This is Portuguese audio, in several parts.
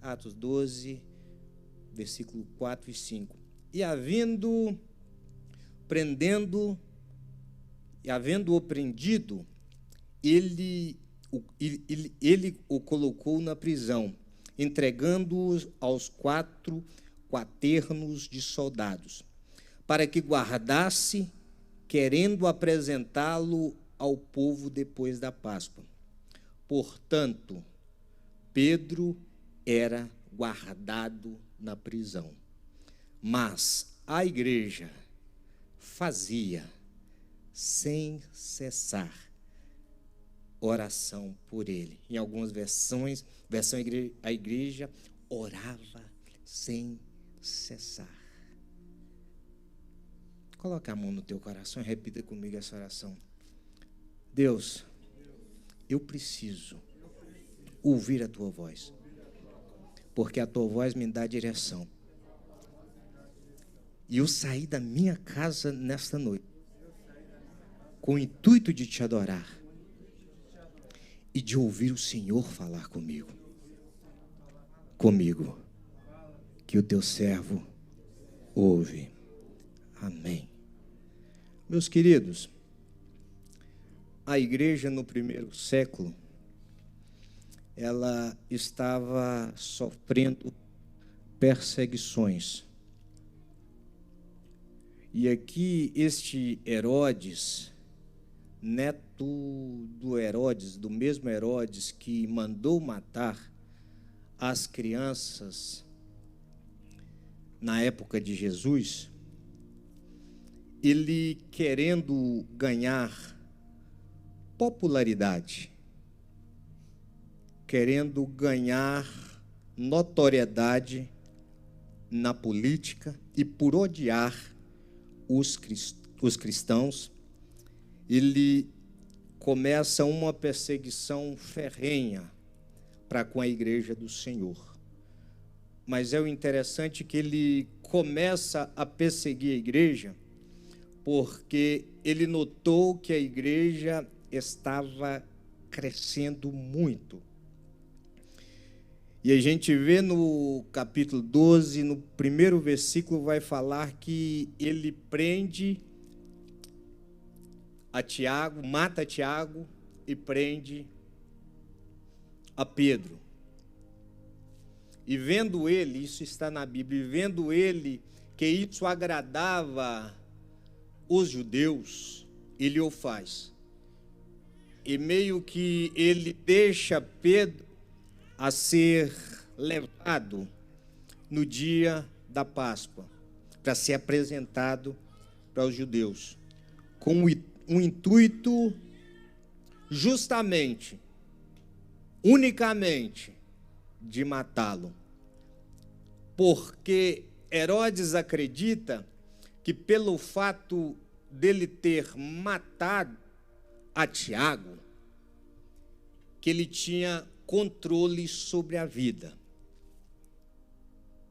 Atos 12, versículo 4 e 5. E havendo-o prendido, ele o colocou na prisão, entregando-o aos 4 quaternos de soldados, para que guardasse, querendo apresentá-lo ao povo depois da Páscoa. Portanto, Pedro era guardado na prisão, mas a igreja fazia, sem cessar, oração por ele. Em algumas versões, a igreja orava sem cessar. Coloca a mão no teu coração e repita comigo essa oração. Deus, eu preciso ouvir a tua voz, porque a tua voz me dá direção. E eu saí da minha casa nesta noite com o intuito de te adorar e de ouvir o Senhor falar comigo, que o teu servo ouve. Amém. Meus queridos, a igreja no primeiro século, ela estava sofrendo perseguições. E aqui este Herodes, neto do Herodes, do mesmo Herodes que mandou matar as crianças na época de Jesus, ele querendo ganhar popularidade, querendo ganhar notoriedade na política e por odiar os cristãos, ele começa uma perseguição ferrenha para com a igreja do Senhor. Mas é o interessante que ele começa a perseguir a igreja porque ele notou que a igreja estava crescendo muito. E a gente vê no capítulo 12, no primeiro versículo, vai falar que ele prende a Tiago, mata Tiago e prende a Pedro. E vendo ele, isso está na Bíblia, e vendo ele que isso agradava os judeus, ele o faz. E meio que ele deixa Pedro a ser levado no dia da Páscoa, para ser apresentado para os judeus, com um intuito justamente, unicamente, de matá-lo. Porque Herodes acredita que pelo fato dele ter matado a Tiago, que ele tinha controle sobre a vida.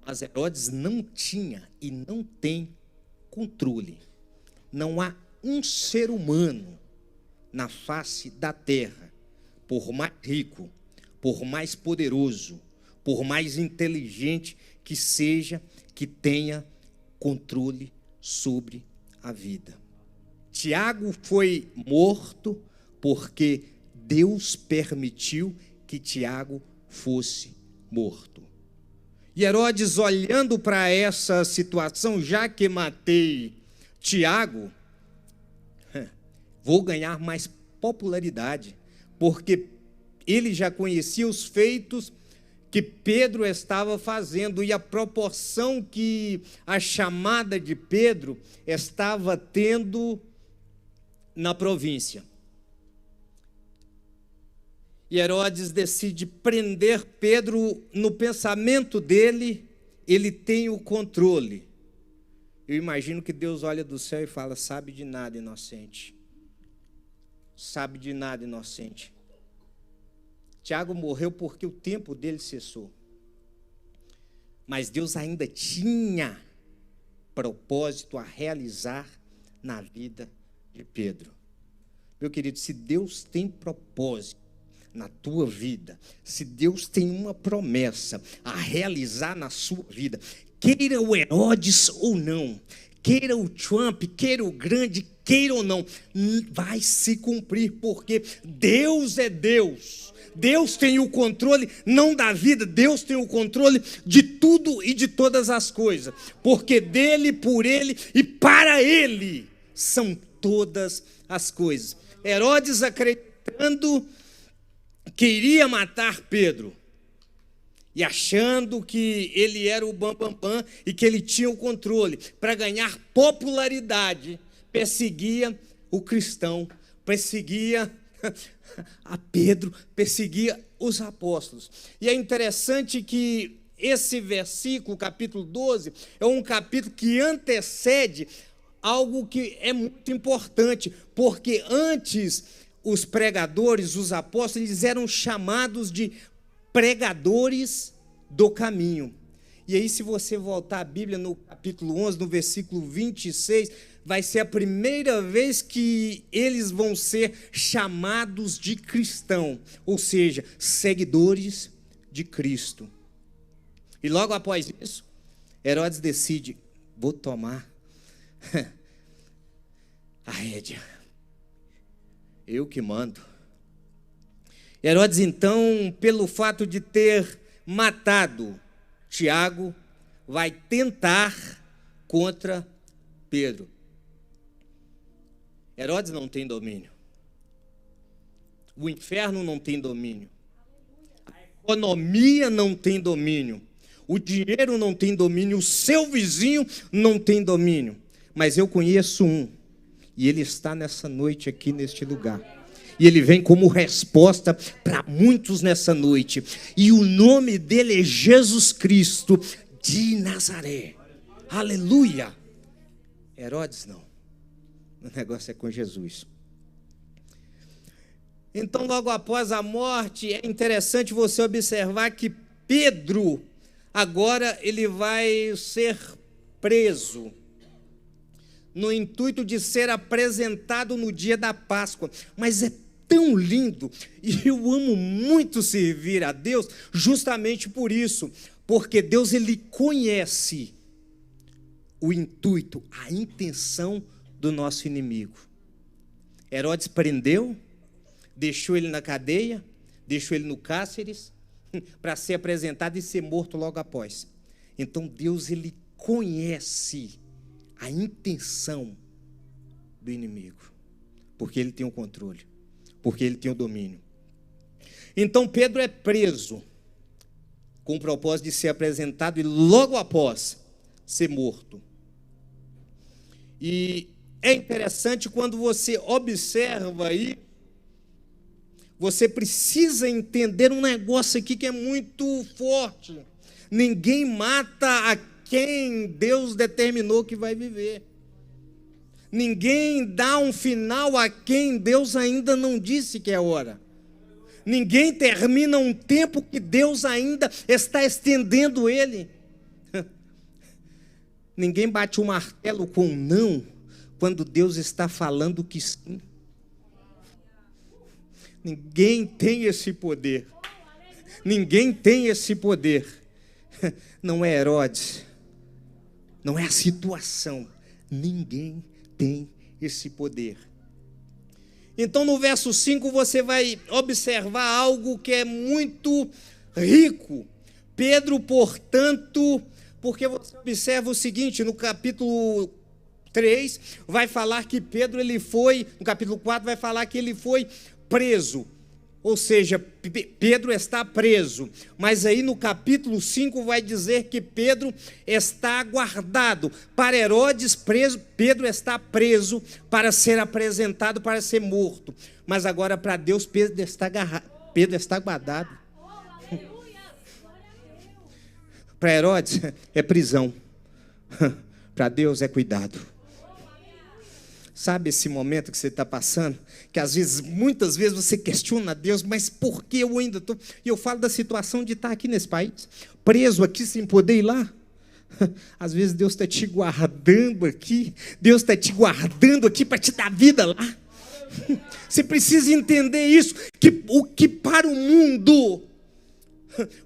Mas Herodes não tinha e não tem controle. Não há um ser humano na face da terra, por mais rico, por mais poderoso, por mais inteligente que seja, que tenha controle sobre a vida. Tiago foi morto porque Deus permitiu que Tiago fosse morto. E Herodes, olhando para essa situação, já que matei Tiago, vou ganhar mais popularidade, porque ele já conhecia os feitos que Pedro estava fazendo e a proporção que a chamada de Pedro estava tendo na província. E Herodes decide prender Pedro. No pensamento dele, ele tem o controle. Eu imagino que Deus olha do céu e fala: sabe de nada, inocente. Sabe de nada, inocente. Tiago morreu porque o tempo dele cessou. Mas Deus ainda tinha propósito a realizar na vida de Pedro. Meu querido, se Deus tem propósito na tua vida, se Deus tem uma promessa a realizar na sua vida, queira o Herodes ou não, queira o Trump, queira o grande, queira ou não, vai se cumprir, porque Deus é Deus. Deus tem o controle, não da vida, Deus tem o controle de tudo e de todas as coisas, porque dele, por ele e para ele são todas as coisas. Herodes, acreditando que iria matar Pedro, e achando que ele era o bambambam e que ele tinha o controle, para ganhar popularidade, perseguia o cristão, perseguia a Pedro, perseguia os apóstolos. E é interessante que esse versículo, capítulo 12, é um capítulo que antecede algo que é muito importante, porque antes os pregadores, os apóstolos, eles eram chamados de pregadores do caminho. E aí, se você voltar à Bíblia no capítulo 11, no versículo 26, vai ser a primeira vez que eles vão ser chamados de cristão, ou seja, seguidores de Cristo. E logo após isso, Herodes decide: vou tomar a rédea, eu que mando. Herodes, então, pelo fato de ter matado Tiago, vai tentar contra Pedro. Herodes não tem domínio. O inferno não tem domínio. A economia não tem domínio. O dinheiro não tem domínio. O seu vizinho não tem domínio. Mas eu conheço um, e ele está nessa noite aqui neste lugar. E ele vem como resposta para muitos nessa noite. E o nome dele é Jesus Cristo de Nazaré. Aleluia! Herodes não. O negócio é com Jesus. Então, logo após a morte, é interessante você observar que Pedro, agora ele vai ser preso, no intuito de ser apresentado no dia da Páscoa. Mas é tão lindo, e eu amo muito servir a Deus justamente por isso, porque Deus, ele conhece o intuito, a intenção do nosso inimigo. Herodes prendeu, deixou ele na cadeia, deixou ele no cárceres, para ser apresentado e ser morto logo após. Então Deus, ele conhece a intenção do inimigo, porque ele tem o controle, porque ele tem o domínio. Então Pedro é preso, com o propósito de ser apresentado e logo após ser morto. E é interessante quando você observa aí, você precisa entender um negócio aqui que é muito forte. Ninguém mata a quem Deus determinou que vai viver. Ninguém dá um final a quem Deus ainda não disse que é hora. Ninguém termina um tempo que Deus ainda está estendendo ele. Ninguém bate o martelo com não quando Deus está falando que sim. Ninguém tem esse poder. Ninguém tem esse poder. Não é Herodes. Não é a situação. Ninguém tem esse poder. Então, no verso 5, você vai observar algo que é muito rico. Pedro, portanto, porque você observa o seguinte, no capítulo 3, vai falar que Pedro, ele foi, no capítulo 4, vai falar que ele foi preso. Ou seja, Pedro está preso. Mas aí no capítulo 5 vai dizer que Pedro está guardado. Para Herodes, preso, Pedro está preso para ser apresentado, para ser morto. Mas agora para Deus, Pedro está guardado. Para Herodes é prisão. Para Deus é cuidado. Sabe esse momento que você está passando? Que às vezes, muitas vezes você questiona a Deus, mas por que eu ainda estou... E eu falo da situação de estar aqui nesse país, preso aqui sem poder ir lá. Às vezes Deus está te guardando aqui, Deus está te guardando aqui para te dar vida lá. Você precisa entender isso, que o que para o mundo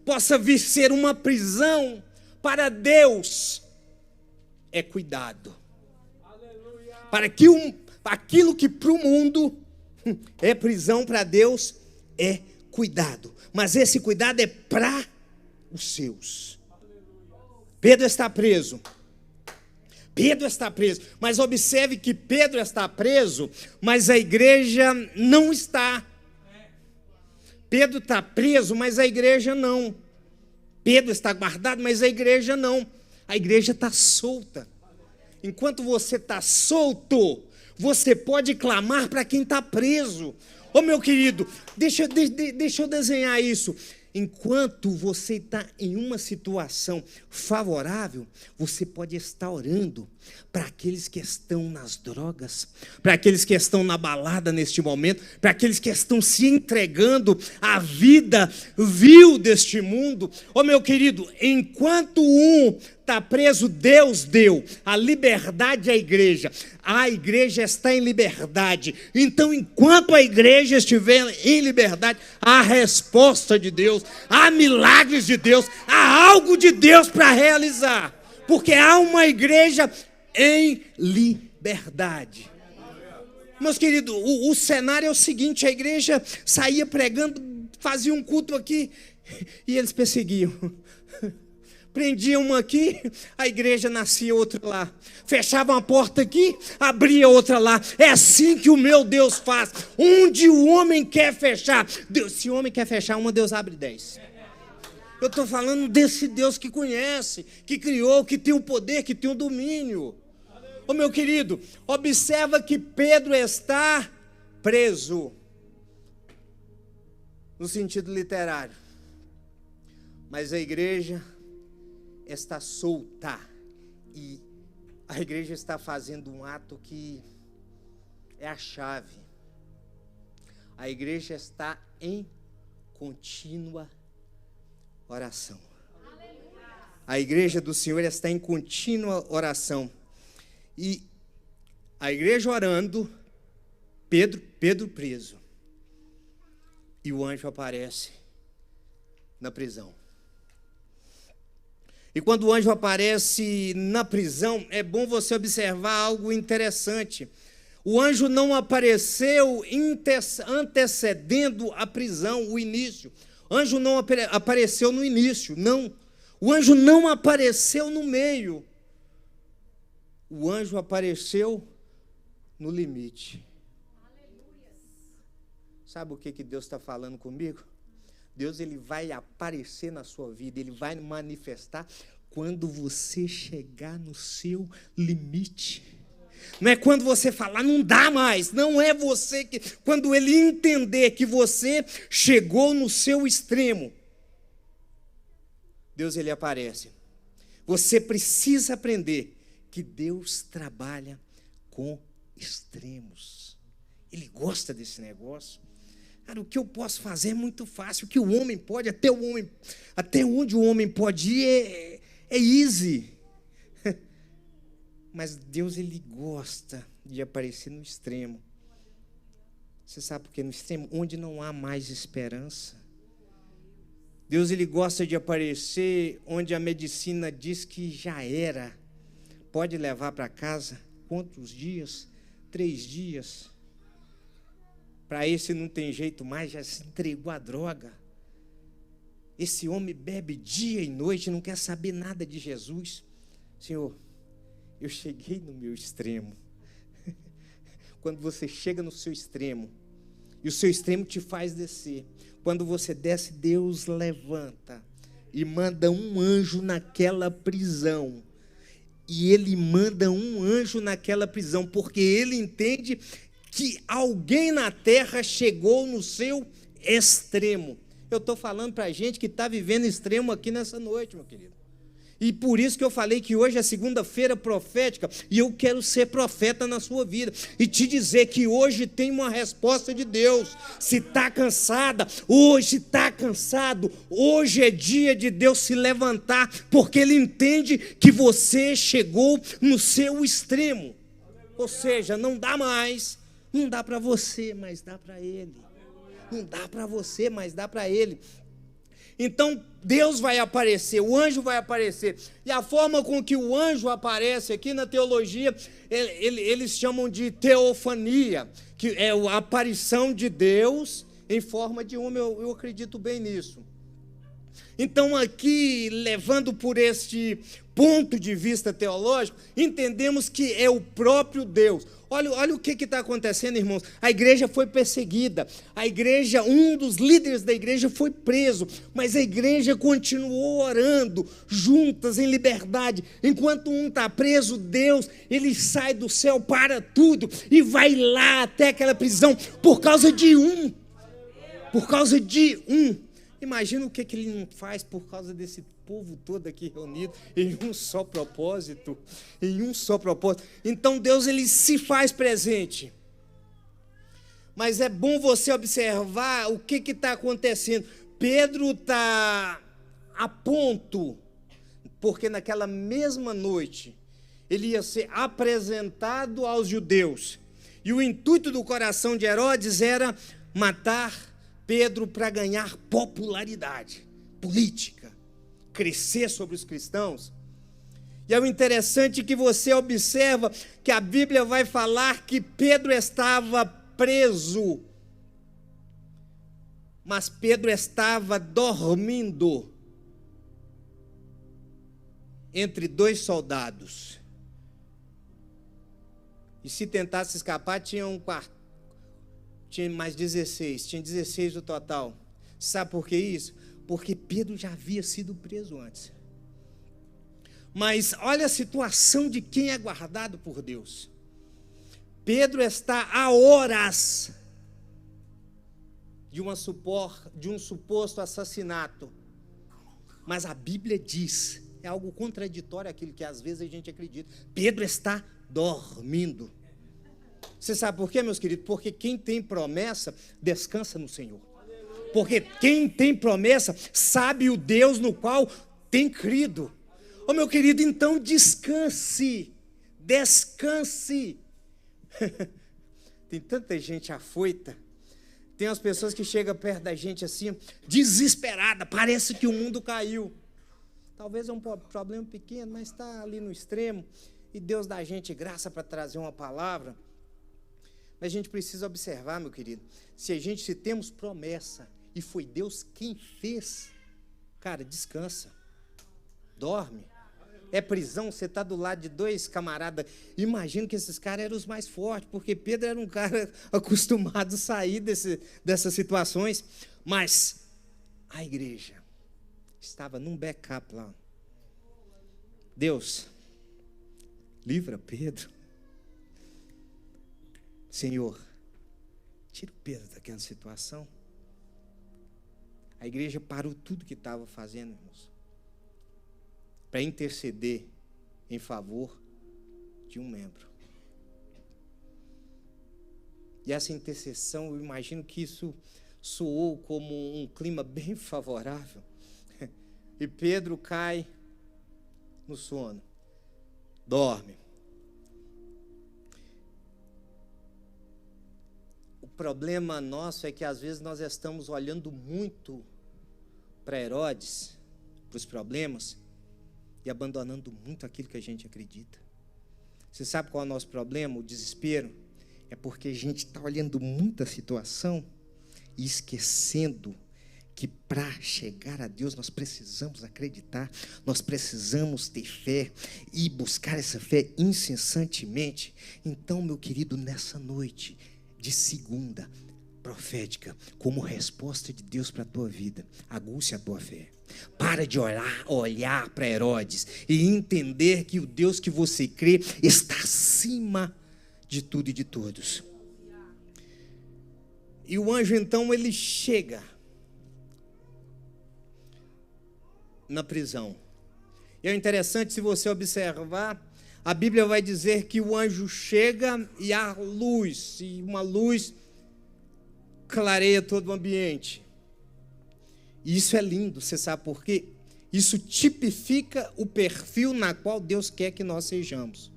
possa vir ser uma prisão, para Deus é cuidado. Para que aquilo que para o mundo é prisão, para Deus é cuidado. Mas esse cuidado é para os seus. Pedro está preso. Pedro está preso. Mas observe que Pedro está preso, mas a igreja não está. Pedro está preso, mas a igreja não. Pedro está guardado, mas a igreja não. A igreja está solta. Enquanto você está solto, você pode clamar para quem está preso. Ô meu querido, deixa eu desenhar isso. Enquanto você está em uma situação favorável, você pode estar orando para aqueles que estão nas drogas, para aqueles que estão na balada neste momento, para aqueles que estão se entregando à vida vil deste mundo. Ô meu querido, enquanto um está preso, Deus deu a liberdade à igreja. A igreja está em liberdade. Então, enquanto a igreja estiver em liberdade, há resposta de Deus, há milagres de Deus, há algo de Deus para realizar. Porque há uma igreja em liberdade. Meus queridos, o cenário é o seguinte: a igreja saía pregando, fazia um culto aqui, e eles perseguiam. Prendiam uma aqui, a igreja nascia outra lá. Fechavam a porta aqui, abria outra lá. É assim que o meu Deus faz. Onde o homem quer fechar, Deus, se o homem quer fechar uma, Deus abre 10. Eu estou falando desse Deus que conhece, que criou, que tem o poder, que tem o domínio. Ô meu querido, observa que Pedro está preso, no sentido literário. Mas a igreja está solta, e a igreja está fazendo um ato que é a chave. A igreja está em contínua oração. A igreja do Senhor está em contínua oração. E a igreja orando, Pedro preso, e o anjo aparece na prisão. E quando o anjo aparece na prisão, é bom você observar algo interessante. O anjo não apareceu antecedendo a prisão, o início. O anjo não apareceu no início, não. O anjo não apareceu no meio. O anjo apareceu no limite. Sabe o que Deus está falando comigo? Deus, ele vai aparecer na sua vida, ele vai manifestar quando você chegar no seu limite. Não é quando você falar, não dá mais, não é você que... Quando ele entender que você chegou no seu extremo, Deus, ele aparece. Você precisa aprender que Deus trabalha com extremos. Ele gosta desse negócio. Cara, o que eu posso fazer é muito fácil. O que o homem pode, até onde o homem pode ir é easy. Mas Deus, ele gosta de aparecer no extremo. Você sabe por quê? No extremo, onde não há mais esperança. Deus, ele gosta de aparecer onde a medicina diz que já era. Pode levar para casa quantos dias? 3 dias. Para esse não tem jeito mais, já se entregou à droga. Esse homem bebe dia e noite, não quer saber nada de Jesus. Senhor, eu cheguei no meu extremo. Quando você chega no seu extremo, e o seu extremo te faz descer. Quando você desce, Deus levanta e manda um anjo naquela prisão. E ele manda um anjo naquela prisão, porque ele entende que alguém na terra chegou no seu extremo. Eu estou falando para a gente que está vivendo extremo aqui nessa noite, meu querido. E por isso que eu falei que hoje é segunda-feira profética, e eu quero ser profeta na sua vida, e te dizer que hoje tem uma resposta de Deus. Se está cansada, hoje está cansado, hoje é dia de Deus se levantar, porque Ele entende que você chegou no seu extremo. Ou seja, não dá mais, Não dá para você, mas dá para ele. Não dá para você, mas dá para ele. Então, Deus vai aparecer, o anjo vai aparecer. E a forma com que o anjo aparece aqui na teologia, eles chamam de teofania, que é a aparição de Deus em forma de homem. Eu acredito bem nisso. Então, aqui, levando por este ponto de vista teológico, entendemos que é o próprio Deus. Olha o que está acontecendo, irmãos. A igreja foi perseguida. A igreja, um dos líderes da igreja foi preso. Mas a igreja continuou orando, juntas, em liberdade. Enquanto um está preso, Deus, ele sai do céu para tudo e vai lá até aquela prisão por causa de um. Por causa de um. Imagina o que ele não faz por causa desse povo todo aqui reunido em um só propósito, em um só propósito. Então Deus, ele se faz presente. Mas é bom você observar o que está acontecendo. Pedro está a ponto, porque naquela mesma noite ele ia ser apresentado aos judeus. E o intuito do coração de Herodes era matar Pedro para ganhar popularidade política, crescer sobre os cristãos. E é o interessante que você observa que a Bíblia vai falar que Pedro estava preso, mas Pedro estava dormindo entre dois soldados. E se tentasse escapar, tinha um quarto. Tinha mais 16, tinha 16 no total. Sabe por que isso? Porque Pedro já havia sido preso antes. Mas olha a situação de quem é guardado por Deus. Pedro está a horas de um suposto assassinato. Mas a Bíblia diz, é algo contraditório àquilo que às vezes a gente acredita. Pedro está dormindo. Você sabe por quê, meus queridos? Porque quem tem promessa, descansa no Senhor. Porque quem tem promessa, sabe o Deus no qual tem crido. Ô, meu querido, então descanse. Descanse. Tem tanta gente afoita. Tem as pessoas que chegam perto da gente assim, desesperada, parece que o mundo caiu. Talvez é um problema pequeno, mas está ali no extremo. E Deus dá a gente graça para trazer uma palavra. Mas a gente precisa observar, meu querido, se temos promessa e foi Deus quem fez, cara, descansa, dorme. É prisão, você está do lado de dois camaradas. Imagino que esses caras eram os mais fortes, porque Pedro era um cara acostumado a sair dessas situações. Mas a igreja estava num backup lá. Deus, livra Pedro. Senhor, tira o Pedro daquela situação. A igreja parou tudo que estava fazendo, irmãos, para interceder em favor de um membro. E essa intercessão, eu imagino que isso soou como um clima bem favorável. E Pedro cai no sono, dorme. O problema nosso é que às vezes nós estamos olhando muito para Herodes, para os problemas, e abandonando muito aquilo que a gente acredita. Você sabe qual é o nosso problema? O desespero. É porque a gente está olhando muito a situação e esquecendo que para chegar a Deus nós precisamos acreditar, nós precisamos ter fé e buscar essa fé incessantemente. Então, meu querido, nessa noite de segunda profética, como resposta de Deus para a tua vida, aguce a tua fé. Para de olhar para Herodes e entender que o Deus que você crê está acima de tudo e de todos. E o anjo então ele chega na prisão. E é interessante, se você observar, a Bíblia vai dizer que o anjo chega e há luz, e uma luz clareia todo o ambiente. E isso é lindo, você sabe por quê? Isso tipifica o perfil na qual Deus quer que nós sejamos.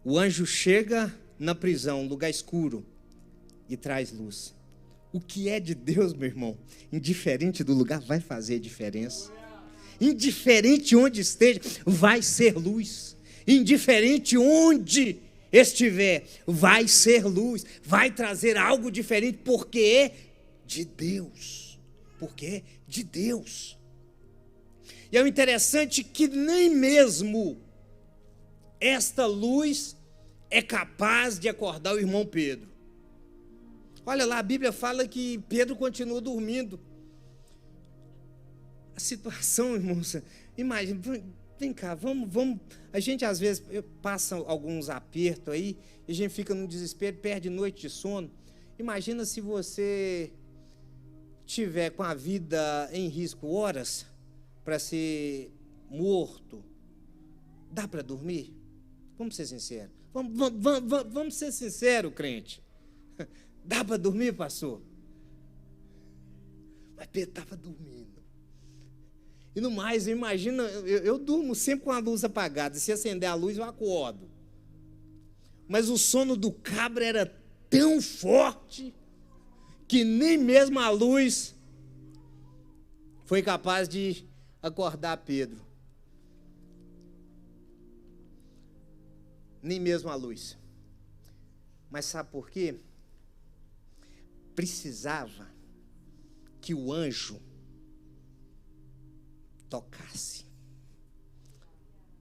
O anjo chega na prisão, lugar escuro, e traz luz. O que é de Deus, meu irmão, indiferente do lugar, vai fazer diferença. Indiferente onde esteja, vai ser luz. Indiferente onde estiver, vai ser luz. Vai trazer algo diferente, porque é de Deus. Porque é de Deus. E é o interessante que nem mesmo esta luz é capaz de acordar o irmão Pedro. Olha lá, a Bíblia fala que Pedro continua dormindo. A situação, irmãos, imagina, vem cá, vamos. A gente às vezes passa alguns apertos aí, e a gente fica no desespero, perde noite de sono. Imagina se você tiver com a vida em risco horas para ser morto. Dá para dormir? Vamos ser sinceros. Vamos ser sinceros, crente. Dá para dormir, pastor? Mas Pedro estava dormindo. E no mais, imagina, eu durmo sempre com a luz apagada. Se acender a luz, eu acordo. Mas o sono do cabra era tão forte que nem mesmo a luz foi capaz de acordar Pedro. Nem mesmo a luz. Mas sabe por quê? Precisava que o anjo tocasse.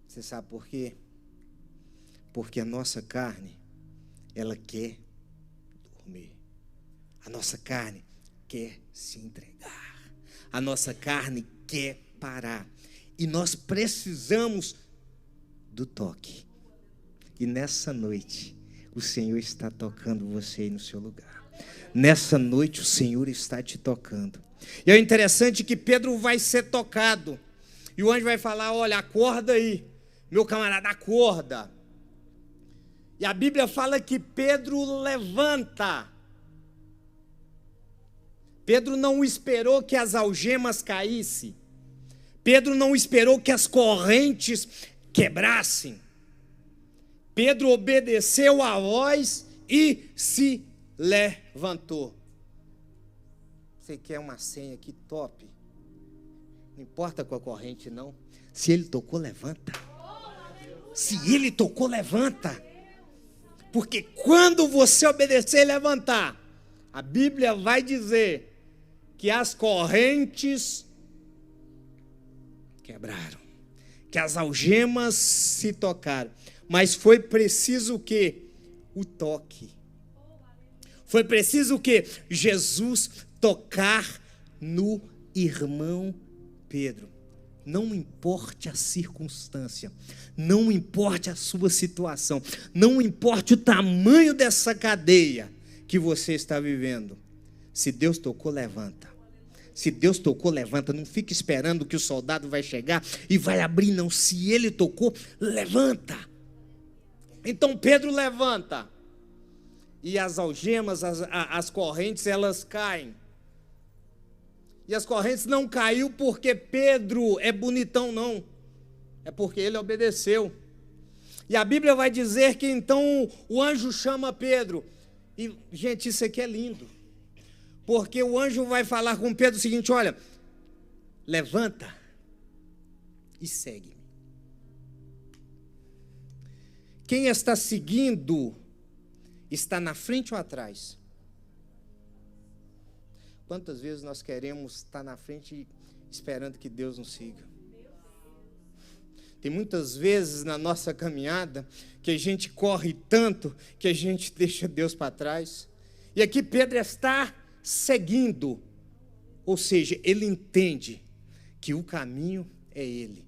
Você sabe por quê? Porque a nossa carne, ela quer dormir. A nossa carne quer se entregar. A nossa carne quer parar. E nós precisamos do toque. E nessa noite, o Senhor está tocando você aí no seu lugar. Nessa noite o Senhor está te tocando. E é interessante que Pedro vai ser tocado. E o anjo vai falar, olha, acorda aí, meu camarada, acorda. E a Bíblia fala que Pedro levanta. Pedro não esperou que as algemas caíssem. Pedro não esperou que as correntes quebrassem. Pedro obedeceu a voz e se levantou. Você quer uma senha aqui top? Não importa com a corrente, não. Se ele tocou, levanta. Se ele tocou, levanta. Porque quando você obedecer e levantar, a Bíblia vai dizer que as correntes quebraram, que as algemas se tocaram. Mas foi preciso o quê? O toque. Foi preciso o quê? Jesus tocar no irmão Pedro. Não importe a circunstância, não importe a sua situação, não importe o tamanho dessa cadeia que você está vivendo. Se Deus tocou, levanta. Se Deus tocou, levanta. Não fique esperando que o soldado vai chegar e vai abrir, não. Se ele tocou, levanta. Então Pedro levanta. E as algemas, as correntes, elas caem. E as correntes não caiu porque Pedro é bonitão, não. É porque ele obedeceu. E a Bíblia vai dizer que então o anjo chama Pedro. E, gente, isso aqui é lindo. Porque o anjo vai falar com Pedro o seguinte, olha, levanta e segue-me. Quem está seguindo está na frente ou atrás? Quantas vezes nós queremos estar na frente esperando que Deus nos siga? Tem muitas vezes na nossa caminhada que a gente corre tanto que a gente deixa Deus para trás. E aqui Pedro está seguindo, ou seja, ele entende que o caminho é ele.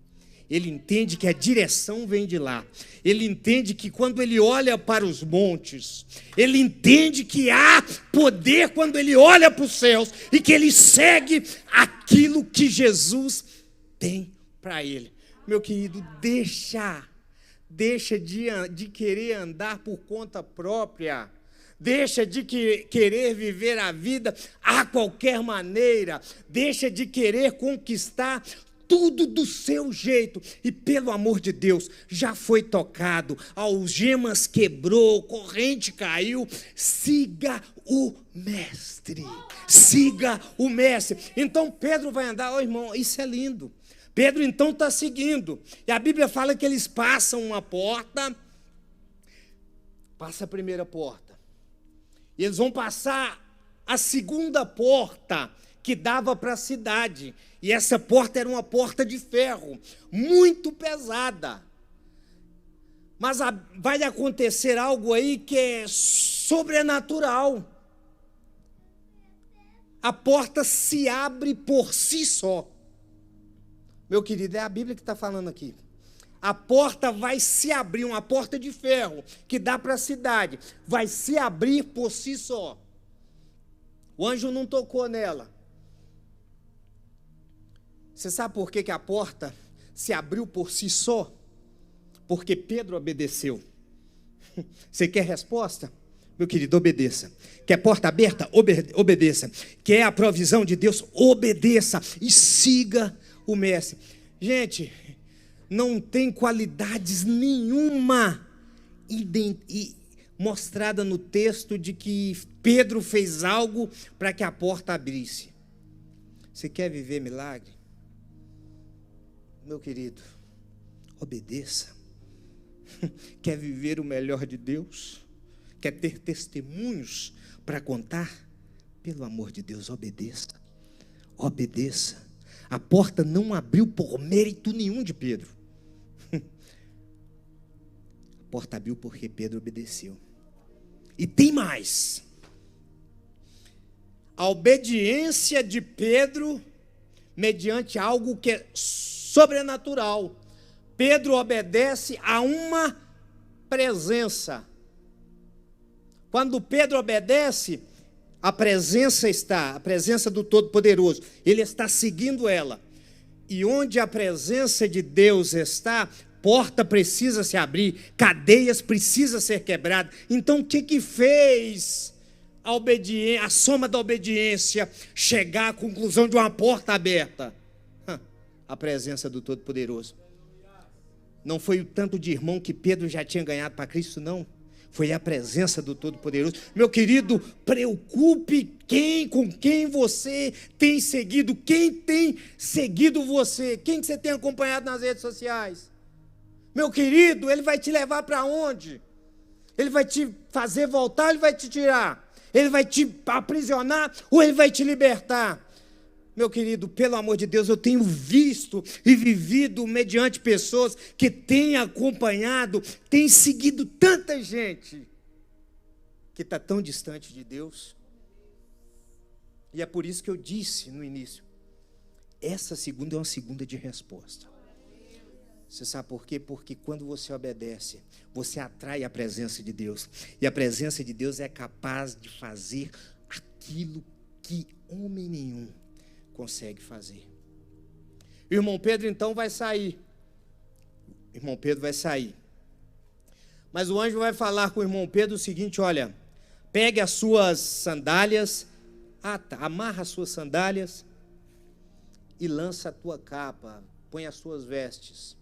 Ele entende que a direção vem de lá. Ele entende que quando ele olha para os montes, ele entende que há poder quando ele olha para os céus e que ele segue aquilo que Jesus tem para ele. Meu querido, deixa de querer andar por conta própria. Deixa de querer viver a vida a qualquer maneira. Deixa de querer conquistar tudo do seu jeito. E pelo amor de Deus, já foi tocado, algemas quebrou, corrente caiu. Siga o mestre. Siga o mestre. Então Pedro vai andar, irmão, isso é lindo. Pedro então está seguindo. E a Bíblia fala que eles passam uma porta. Passa a primeira porta. E eles vão passar a segunda porta que dava para a cidade. E essa porta era uma porta de ferro, muito pesada. Mas vai acontecer algo aí que é sobrenatural. A porta se abre por si só. Meu querido, é a Bíblia que está falando aqui. A porta vai se abrir, uma porta de ferro que dá para a cidade, vai se abrir por si só. O anjo não tocou nela. Você sabe por que a porta se abriu por si só? Porque Pedro obedeceu. Você quer resposta? Meu querido, obedeça. Quer porta aberta? Obedeça. Quer a provisão de Deus? Obedeça e siga o mestre. Gente, não tem qualidades nenhuma mostrada no texto de que Pedro fez algo para que a porta abrisse. Você quer viver milagre? Meu querido, obedeça. Quer viver o melhor de Deus? Quer ter testemunhos para contar? Pelo amor de Deus, obedeça. Obedeça. A porta não abriu por mérito nenhum de Pedro. A porta abriu porque Pedro obedeceu. E tem mais. A obediência de Pedro, mediante algo que é sobrenatural. Pedro obedece a uma presença. Quando Pedro obedece, a presença do Todo-Poderoso. Ele está seguindo ela. E onde a presença de Deus está, porta precisa se abrir, cadeias precisam ser quebradas. Então o que fez a soma da obediência chegar à conclusão de uma porta aberta? A presença do Todo-Poderoso. Não foi o tanto de irmão que Pedro já tinha ganhado para Cristo, não. Foi a presença do Todo-Poderoso. Meu querido, preocupe com quem você tem seguido. Quem tem seguido você? Quem que você tem acompanhado nas redes sociais? Meu querido, ele vai te levar para onde? Ele vai te fazer voltar ou ele vai te tirar? Ele vai te aprisionar ou ele vai te libertar? Meu querido, pelo amor de Deus, eu tenho visto e vivido mediante pessoas que têm acompanhado, têm seguido tanta gente que está tão distante de Deus. E é por isso que eu disse no início, essa segunda é uma segunda de resposta. Você sabe por quê? Porque quando você obedece, você atrai a presença de Deus. E a presença de Deus é capaz de fazer aquilo que homem nenhum consegue fazer. O irmão Pedro então vai sair. O irmão Pedro vai sair. Mas o anjo vai falar com o irmão Pedro o seguinte: olha, pegue as suas sandálias, amarra as suas sandálias e lança a tua capa, põe as suas vestes.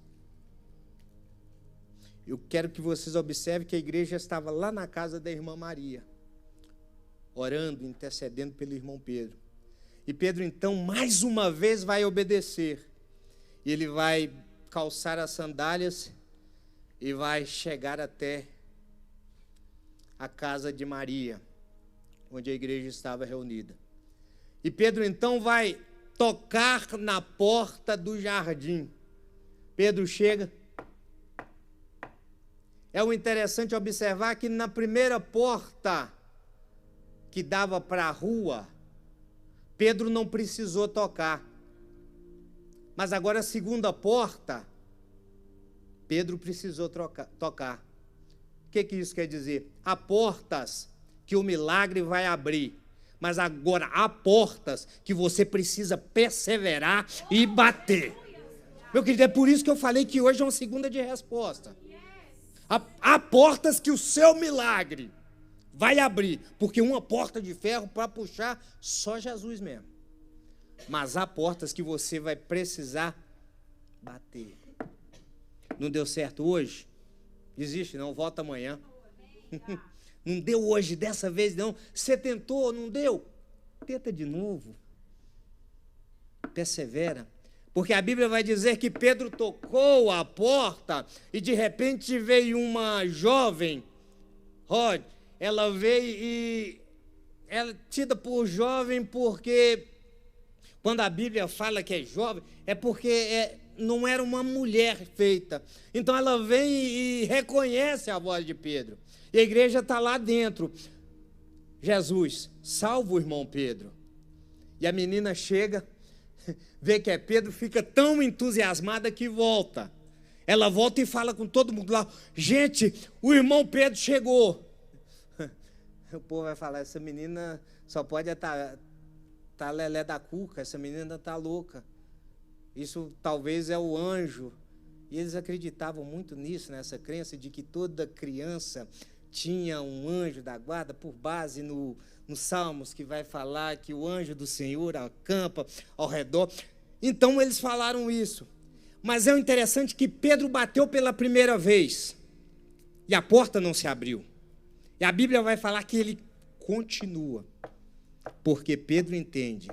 Eu quero que vocês observem que a igreja estava lá na casa da irmã Maria, orando, intercedendo pelo irmão Pedro. E Pedro, então, mais uma vez vai obedecer. Ele vai calçar as sandálias e vai chegar até a casa de Maria, onde a igreja estava reunida. E Pedro, então, vai tocar na porta do jardim. Pedro chega. É o interessante observar que na primeira porta que dava para a rua, Pedro não precisou tocar. Mas agora a segunda porta, Pedro precisou tocar. O que isso quer dizer? Há portas que o milagre vai abrir, mas agora há portas que você precisa perseverar e bater. Meu querido, é por isso que eu falei que hoje é uma segunda de resposta. Há portas que o seu milagre vai abrir, porque uma porta de ferro para puxar só Jesus mesmo. Mas há portas que você vai precisar bater. Não deu certo hoje? Desiste não, volta amanhã. Não deu hoje, dessa vez não. Você tentou, não deu? Tenta de novo. Persevera. Porque a Bíblia vai dizer que Pedro tocou a porta e de repente veio uma jovem, Rod, ela veio e ela é tida por jovem porque quando a Bíblia fala que é jovem, é porque não era uma mulher feita. Então ela vem e reconhece a voz de Pedro. E a igreja está lá dentro. Jesus, salva o irmão Pedro. E a menina chega, vê que é Pedro, fica tão entusiasmada que volta. Ela volta e fala com todo mundo lá: gente, o irmão Pedro chegou. O povo vai falar: essa menina só pode estar lelé da cuca, essa menina está louca. Isso talvez é o anjo. E eles acreditavam muito nisso, nessa crença de que toda criança tinha um anjo da guarda, por base no Salmos, que vai falar que o anjo do Senhor acampa ao redor. Então eles falaram isso. Mas é interessante que Pedro bateu pela primeira vez e a porta não se abriu. E a Bíblia vai falar que ele continua, porque Pedro entende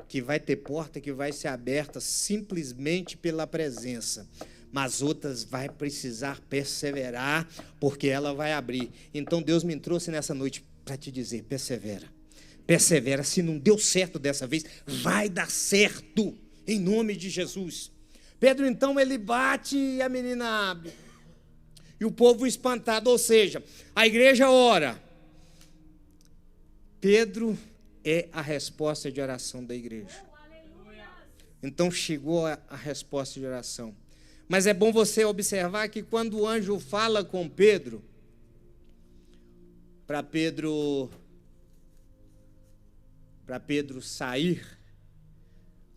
que vai ter porta que vai ser aberta simplesmente pela presença, mas outras vai precisar perseverar, porque ela vai abrir. Então Deus me trouxe nessa noite para te dizer: persevera, persevera. Se não deu certo dessa vez, vai dar certo, em nome de Jesus. Pedro então ele bate e a menina abre. E o povo espantado, ou seja, a igreja ora. Pedro é a resposta de oração da igreja. Então chegou a resposta de oração. Mas é bom você observar que quando o anjo fala com Pedro, para Pedro sair,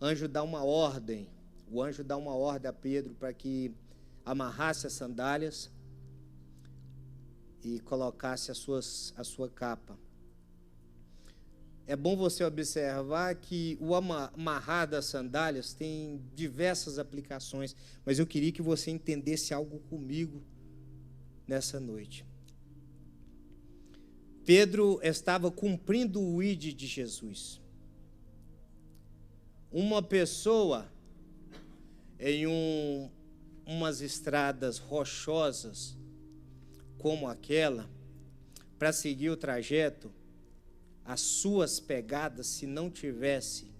o anjo dá uma ordem a Pedro para que amarrasse as sandálias e colocasse a sua capa. É bom você observar que o amarrar das sandálias tem diversas aplicações, mas eu queria que você entendesse algo comigo nessa noite. Pedro estava cumprindo o ID de Jesus. Uma pessoa em umas estradas rochosas como aquela, para seguir o trajeto, as suas pegadas, se não tivesse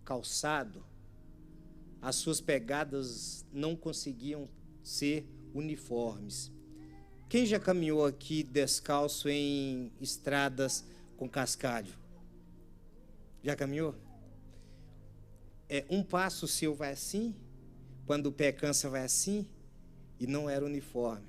calçado, as suas pegadas não conseguiam ser uniformes. Quem já caminhou aqui descalço em estradas com cascalho? Já caminhou? Um passo seu vai assim, quando o pé cansa vai assim, e não era uniforme.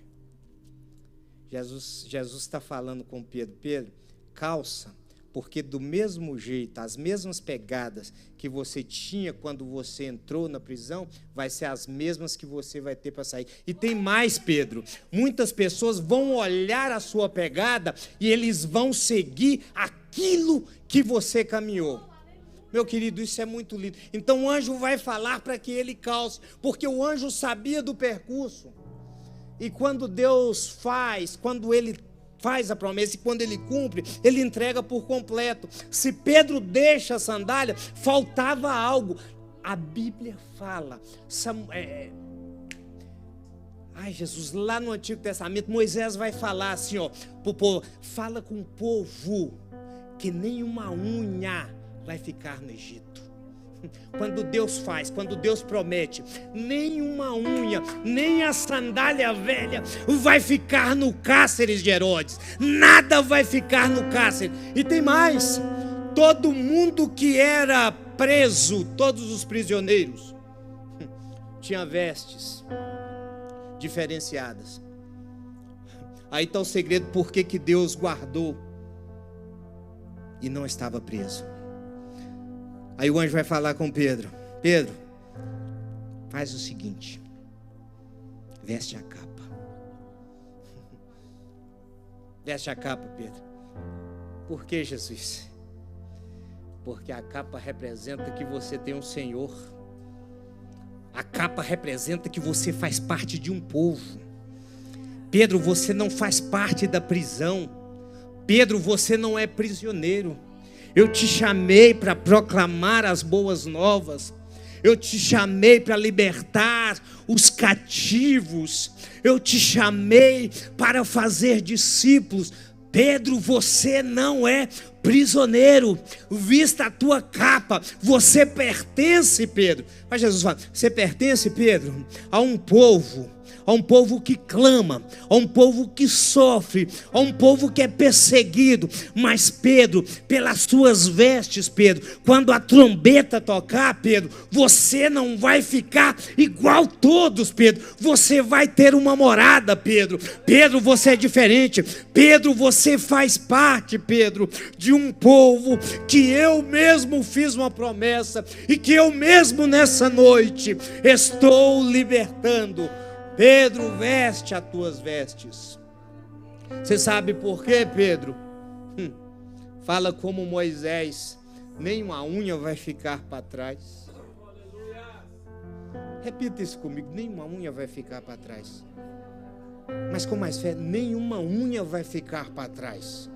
Jesus está falando com Pedro: Pedro, calça, porque do mesmo jeito, as mesmas pegadas que você tinha quando você entrou na prisão, vai ser as mesmas que você vai ter para sair. E tem mais, Pedro, muitas pessoas vão olhar a sua pegada e eles vão seguir aquilo que você caminhou. Meu querido, isso é muito lindo. Então o anjo vai falar para que ele calce, porque o anjo sabia do percurso. E quando Deus quando ele faz a promessa e quando ele cumpre, ele entrega por completo. Se Pedro deixa a sandália, faltava algo. A Bíblia fala, Jesus, lá no Antigo Testamento, Moisés vai falar assim, pro povo: fala com o povo que nenhuma unha vai ficar no Egito. Quando Deus promete, nenhuma unha, nem a sandália velha vai ficar no cárcere de Herodes. Nada vai ficar no cárcere. E tem mais: todo mundo que era preso, todos os prisioneiros, tinha vestes diferenciadas. Aí está o segredo por que Deus guardou e não estava preso. Aí o anjo vai falar com Pedro: Pedro, faz o seguinte, veste a capa. Veste a capa, Pedro. Por que, Jesus? Porque a capa representa que você tem um Senhor. A capa representa que você faz parte de um povo. Pedro, você não faz parte da prisão. Pedro, você não é prisioneiro. Eu te chamei para proclamar as boas novas. Eu te chamei para libertar os cativos. Eu te chamei para fazer discípulos. Pedro, você não é prisioneiro. Vista a tua capa. Você pertence, Pedro. Mas Jesus fala, você pertence, Pedro, a um povo que clama, a um povo que sofre, a um povo que é perseguido. Mas Pedro, pelas tuas vestes, Pedro, quando a trombeta tocar, Pedro, você não vai ficar igual todos, Pedro. Você vai ter uma morada, Pedro. Pedro, você é diferente. Pedro, você faz parte, Pedro, de um povo que eu mesmo fiz uma promessa e que eu mesmo nessa noite estou libertando. Pedro, veste as tuas vestes. Você sabe por quê, Pedro? Fala como Moisés, nem uma unha vai ficar para trás. Repita isso comigo, nem uma unha vai ficar para trás. Mas com mais fé, nenhuma unha vai ficar para trás.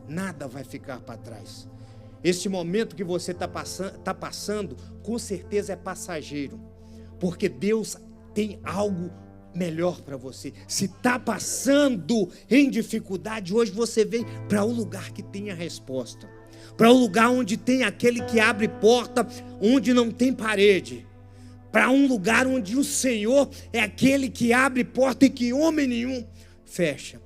Nada vai ficar para trás. Este momento que você está passando, com certeza é passageiro. Porque Deus tem algo melhor para você. Se está passando em dificuldade, hoje você vem para um lugar que tem a resposta. Para um lugar onde tem aquele que abre porta, onde não tem parede. Para um lugar onde o Senhor é aquele que abre porta e que homem nenhum fecha.